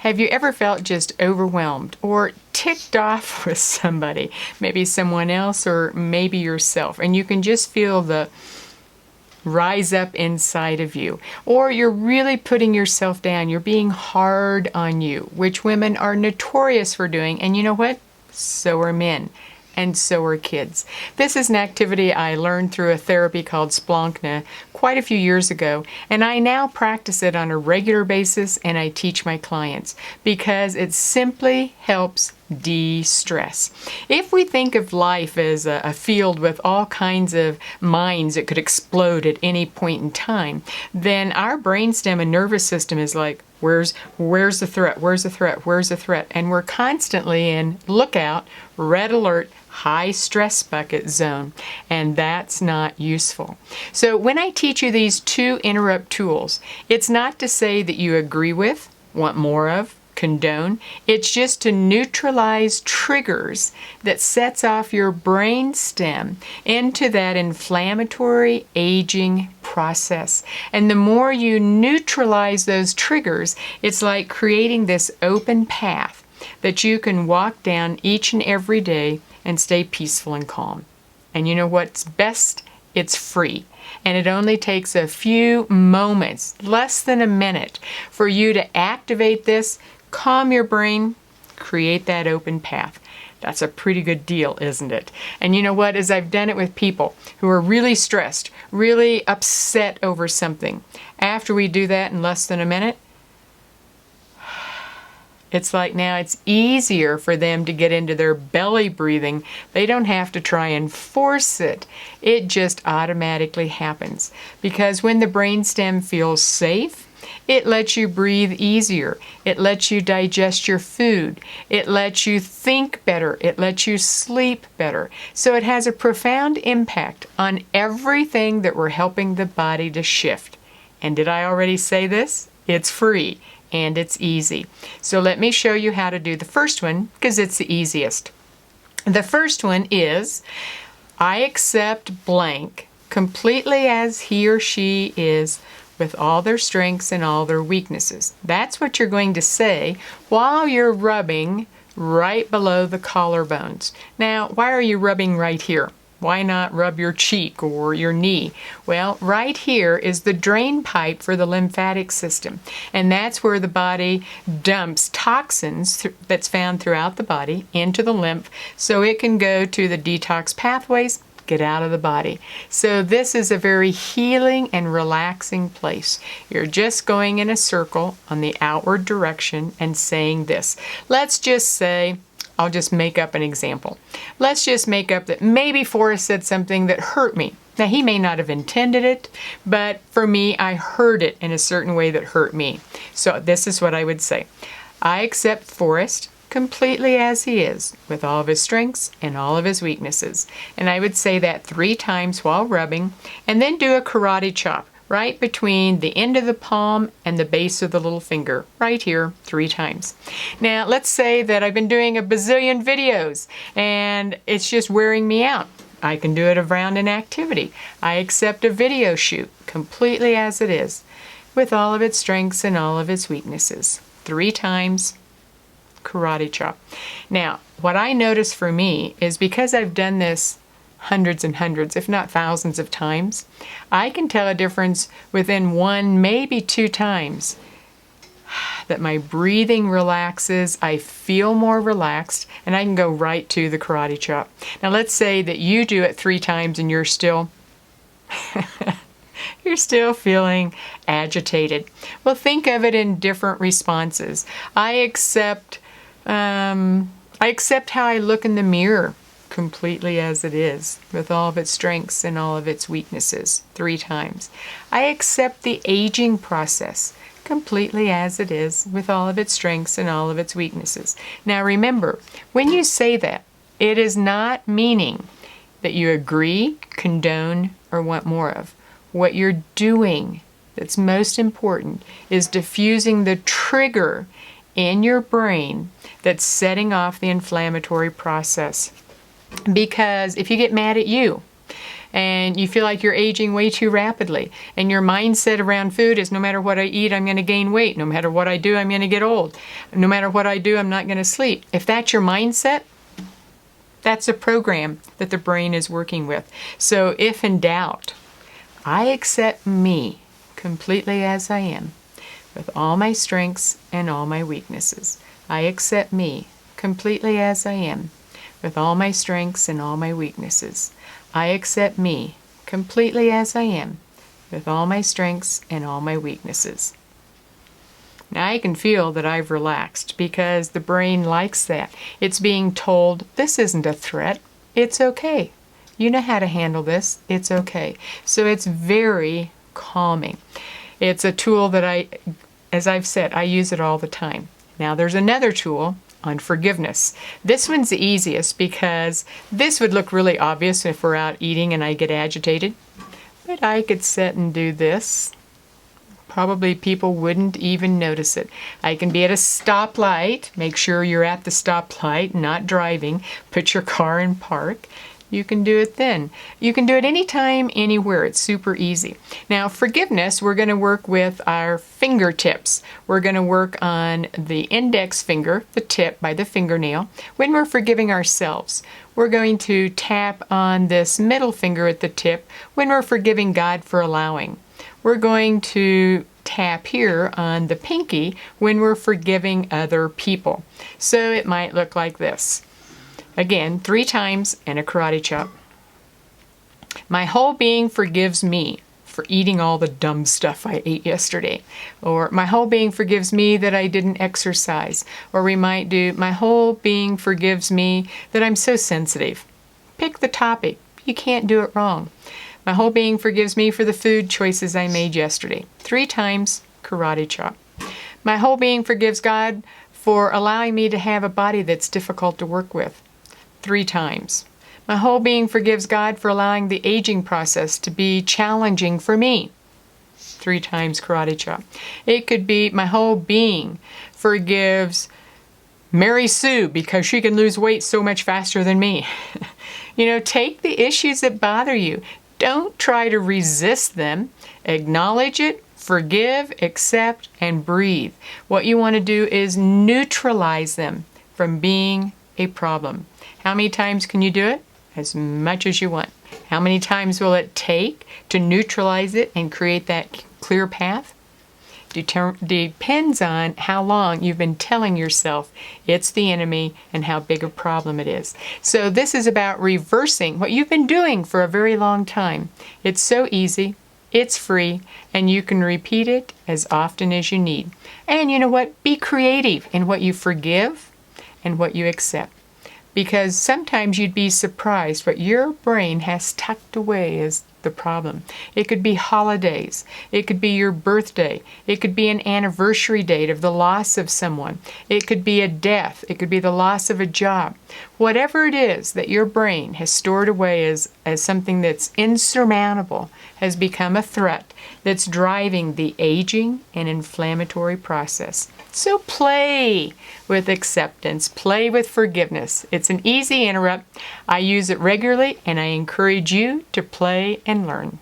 Have you ever felt just overwhelmed or ticked off with somebody, maybe someone else or maybe yourself, and you can just feel the rise up inside of you? Or you're really putting yourself down, you're being hard on you, which women are notorious for doing, and you know what? So are men. And so are kids. This is an activity I learned through a therapy called Splankna quite a few years ago, and I now practice it on a regular basis and I teach my clients because it simply helps de-stress. If we think of life as a field with all kinds of mines that could explode at any point in time, then our brainstem and nervous system is like, where's the threat? Where's the threat? Where's the threat? And we're constantly in lookout, red alert, high stress bucket zone, and that's not useful. So when I teach you these 2 interrupt tools, it's not to say that you agree with, want more of, condone. It's just to neutralize triggers that sets off your brain stem into that inflammatory aging process. And the more you neutralize those triggers, it's like creating this open path that you can walk down each and every day and stay peaceful and calm. And you know what's best? It's free. And it only takes a few moments, less than a minute, for you to activate this, calm your brain, create that open path. That's a pretty good deal, isn't it? And you know what? As I've done it with people who are really stressed, really upset over something, after we do that in less than a minute, it's like now it's easier for them to get into their belly breathing. They don't have to try and force it. It just automatically happens. Because when the brainstem feels safe, it lets you breathe easier. It lets you digest your food. It lets you think better. It lets you sleep better. So it has a profound impact on everything that we're helping the body to shift. And did I already say this? It's free. And it's easy. So let me show you how to do the first one because it's the easiest. The first one is, I accept blank completely as he or she is with all their strengths and all their weaknesses. That's what you're going to say while you're rubbing right below the collarbones. Now, why are you rubbing right here? Why not rub your cheek or your knee? Well, right here is the drain pipe for the lymphatic system. And that's where the body dumps toxins that's found throughout the body into the lymph so it can go to the detox pathways, get out of the body. So this is a very healing and relaxing place. You're just going in a circle on the outward direction and saying this. Let's just say, I'll just make up an example. Let's just make up that maybe Forrest said something that hurt me. Now, he may not have intended it, but for me, I heard it in a certain way that hurt me. So this is what I would say. I accept Forrest completely as he is, with all of his strengths and all of his weaknesses. And I would say that 3 times while rubbing, and then do a karate chop right between the end of the palm and the base of the little finger, right here, 3 times. Now, let's say that I've been doing a bazillion videos and it's just wearing me out. I can do it around an activity. I accept a video shoot completely as it is, with all of its strengths and all of its weaknesses. 3 times, karate chop. Now, what I notice for me is because I've done this hundreds and hundreds, if not thousands of times, I can tell a difference within 1, maybe 2 times that my breathing relaxes, I feel more relaxed, and I can go right to the karate chop. Now let's say that you do it 3 times and you're still you're still feeling agitated. Well, think of it in different responses. I accept how I look in the mirror completely as it is, with all of its strengths and all of its weaknesses, 3 times. I accept the aging process completely as it is, with all of its strengths and all of its weaknesses. Now remember, when you say that, it is not meaning that you agree, condone, or want more of. What you're doing that's most important is diffusing the trigger in your brain that's setting off the inflammatory process. Because if you get mad at you, and you feel like you're aging way too rapidly, and your mindset around food is no matter what I eat, I'm going to gain weight. No matter what I do, I'm going to get old. No matter what I do, I'm not going to sleep. If that's your mindset, that's a program that the brain is working with. So if in doubt, I accept me completely as I am, with all my strengths and all my weaknesses. I accept me completely as I am, with all my strengths and all my weaknesses. I accept me completely as I am, with all my strengths and all my weaknesses. Now I can feel that I've relaxed because the brain likes that. It's being told, this isn't a threat. It's okay. You know how to handle this. It's okay. So it's very calming. It's a tool that as I've said, I use it all the time. Now there's another tool on forgiveness. This one's the easiest because this would look really obvious if we're out eating and I get agitated. But I could sit and do this. Probably people wouldn't even notice it. I can be at a stoplight. Make sure you're at the stoplight, not driving. Put your car in park. You can do it then. You can do it anytime, anywhere. It's super easy. Now, forgiveness, we're going to work with our fingertips. We're going to work on the index finger, the tip by the fingernail, when we're forgiving ourselves. We're going to tap on this middle finger at the tip when we're forgiving God for allowing. We're going to tap here on the pinky when we're forgiving other people. So it might look like this. Again, 3 times and a karate chop. My whole being forgives me for eating all the dumb stuff I ate yesterday. Or my whole being forgives me that I didn't exercise. Or we might do, my whole being forgives me that I'm so sensitive. Pick the topic. You can't do it wrong. My whole being forgives me for the food choices I made yesterday. 3 times, karate chop. My whole being forgives God for allowing me to have a body that's difficult to work with. 3 times. My whole being forgives God for allowing the aging process to be challenging for me. 3 times, karate chop. It could be my whole being forgives Mary Sue because she can lose weight so much faster than me. Take the issues that bother you. Don't try to resist them. Acknowledge it, forgive, accept, and breathe. What you want to do is neutralize them from being a problem. How many times can you do it? As much as you want. How many times will it take to neutralize it and create that clear path? Depends on how long you've been telling yourself it's the enemy and how big a problem it is. So this is about reversing what you've been doing for a very long time. It's so easy, it's free, and you can repeat it as often as you need. And you know what? Be creative in what you forgive and what you accept. Because sometimes you'd be surprised what your brain has tucked away as the problem. It could be holidays. It could be your birthday. It could be an anniversary date of the loss of someone. It could be a death. It could be the loss of a job. Whatever it is that your brain has stored away as something that's insurmountable has become a threat that's driving the aging and inflammatory process. So play with acceptance. Play with forgiveness. It's an easy interrupt. I use it regularly, and I encourage you to play and learn.